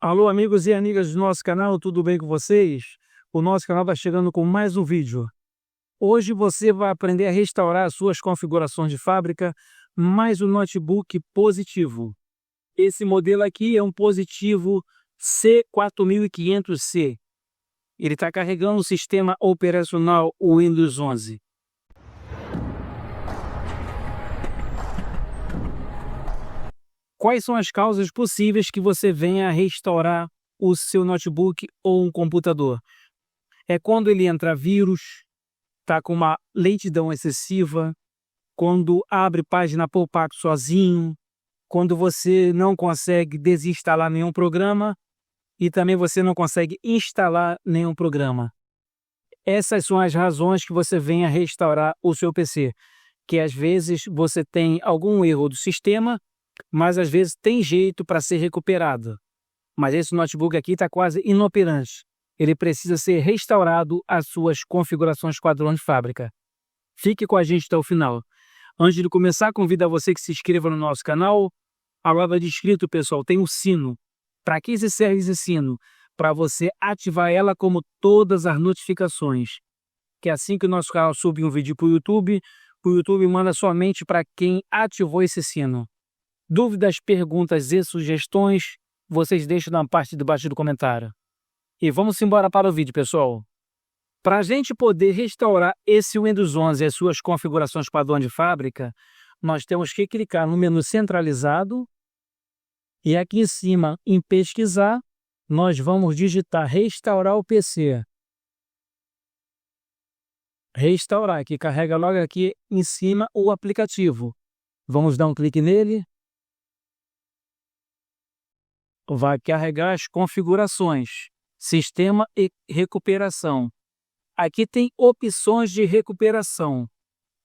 Alô, amigos e amigas do nosso canal, tudo bem com vocês? O nosso canal está chegando com mais um vídeo. Hoje você vai aprender a restaurar as suas configurações de fábrica, mais um notebook positivo. Esse modelo aqui é um positivo C4500C. Ele está carregando o sistema operacional Windows 11. Quais são as causas possíveis que você venha a restaurar o seu notebook ou um computador? É quando ele entra vírus, está com uma lentidão excessiva, quando abre página pop-up sozinho, quando você não consegue desinstalar nenhum programa e também você não consegue instalar nenhum programa. Essas são as razões que você venha a restaurar o seu PC, que às vezes você tem algum erro do sistema, mas às vezes tem jeito para ser recuperado. Mas esse notebook aqui está quase inoperante. Ele precisa ser restaurado às suas configurações padrão de fábrica. Fique com a gente até o final. Antes de começar, convido a você que se inscreva no nosso canal. A palavra de inscrito, pessoal, tem um sino. Para que serve esse sino? Para você ativar ela como todas as notificações. Que assim que o nosso canal subir um vídeo para o YouTube manda somente para quem ativou esse sino. Dúvidas, perguntas e sugestões, vocês deixam na parte de baixo do comentário. E vamos embora para o vídeo, pessoal. Para a gente poder restaurar esse Windows 11 e as suas configurações padrão de fábrica, nós temos que clicar no menu centralizado e aqui em cima, em pesquisar, nós vamos digitar restaurar o PC. Restaurar, que carrega logo aqui em cima o aplicativo. Vamos dar um clique nele. Vai carregar as configurações, sistema e recuperação. Aqui tem opções de recuperação.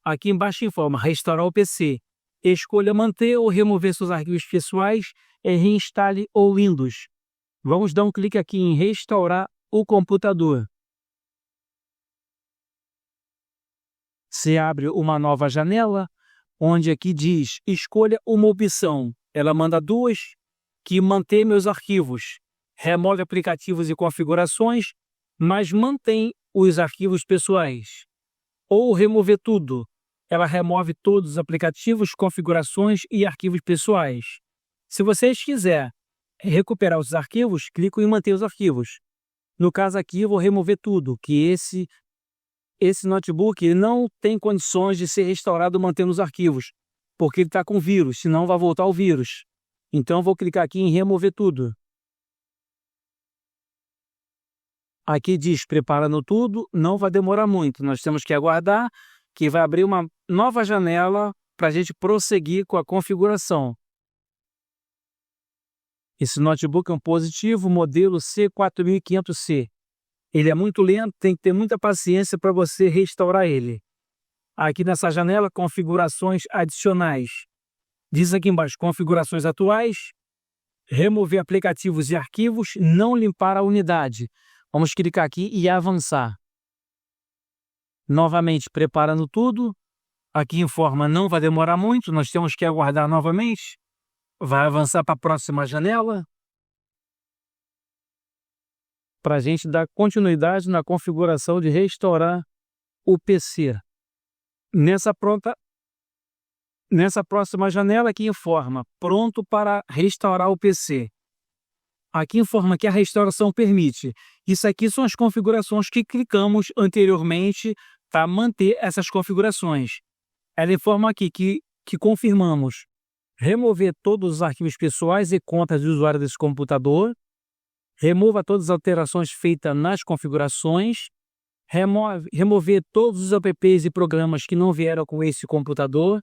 Aqui embaixo informa restaurar o PC. Escolha manter ou remover seus arquivos pessoais e reinstale o Windows. Vamos dar um clique aqui em restaurar o computador. Se abre uma nova janela, onde aqui diz escolha uma opção. Ela manda duas, que manter meus arquivos, remove aplicativos e configurações, mas mantém os arquivos pessoais. Ou remover tudo, ela remove todos os aplicativos, configurações e arquivos pessoais. Se vocês quiserem recuperar os arquivos, clico em manter os arquivos. No caso aqui eu vou remover tudo, que esse notebook não tem condições de ser restaurado mantendo os arquivos, porque ele está com vírus, senão vai voltar o vírus. Então, vou clicar aqui em remover tudo. Aqui diz preparando tudo, não vai demorar muito. Nós temos que aguardar que vai abrir uma nova janela para a gente prosseguir com a configuração. Esse notebook é um positivo, modelo C4500C. Ele é muito lento, tem que ter muita paciência para você restaurar ele. Aqui nessa janela, configurações adicionais. Diz aqui embaixo, configurações atuais, remover aplicativos e arquivos, não limpar a unidade. Vamos clicar aqui e avançar. Novamente, preparando tudo. Aqui informa, não vai demorar muito, nós temos que aguardar novamente. Vai avançar para a próxima janela. Para a gente dar continuidade na configuração de restaurar o PC. Nessa próxima janela aqui informa, pronto para restaurar o PC. Aqui informa que a restauração permite. Isso aqui são as configurações que clicamos anteriormente para manter essas configurações. Ela informa aqui que confirmamos remover todos os arquivos pessoais e contas de usuário desse computador, remova todas as alterações feitas nas configurações, remover todos os apps e programas que não vieram com esse computador,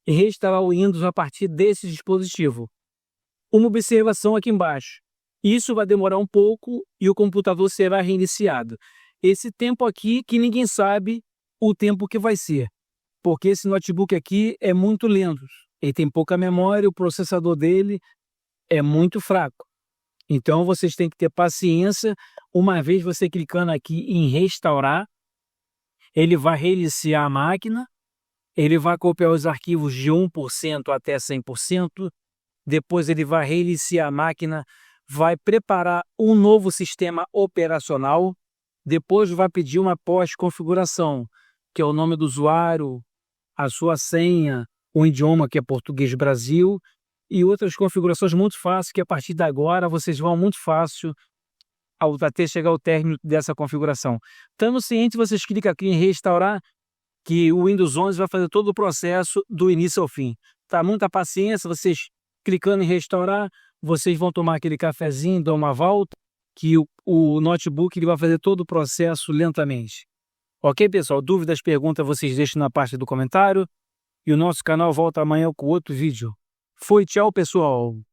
e restaurar o Windows a partir desse dispositivo. Uma observação aqui embaixo. Isso vai demorar um pouco e o computador será reiniciado. Esse tempo aqui que ninguém sabe o tempo que vai ser. Porque esse notebook aqui é muito lento. Ele tem pouca memória, o processador dele é muito fraco. Então vocês têm que ter paciência. Uma vez você clicando aqui em restaurar, ele vai reiniciar a máquina. Ele vai copiar os arquivos de 1% até 100%, depois ele vai reiniciar a máquina vai preparar um novo sistema operacional, depois vai pedir uma pós-configuração, que é o nome do usuário, a sua senha, o idioma que é português Brasil, e outras configurações muito fáceis, que a partir de agora vocês vão muito fácil até chegar ao término dessa configuração. Estando ciente, vocês clicam aqui em restaurar, que o Windows 11 vai fazer todo o processo do início ao fim. Tá? Muita paciência, vocês clicando em restaurar, vocês vão tomar aquele cafezinho, dar uma volta, que o notebook ele vai fazer todo o processo lentamente. Ok, pessoal? Dúvidas, perguntas, vocês deixam na parte do comentário. E o nosso canal volta amanhã com outro vídeo. Foi, tchau, pessoal!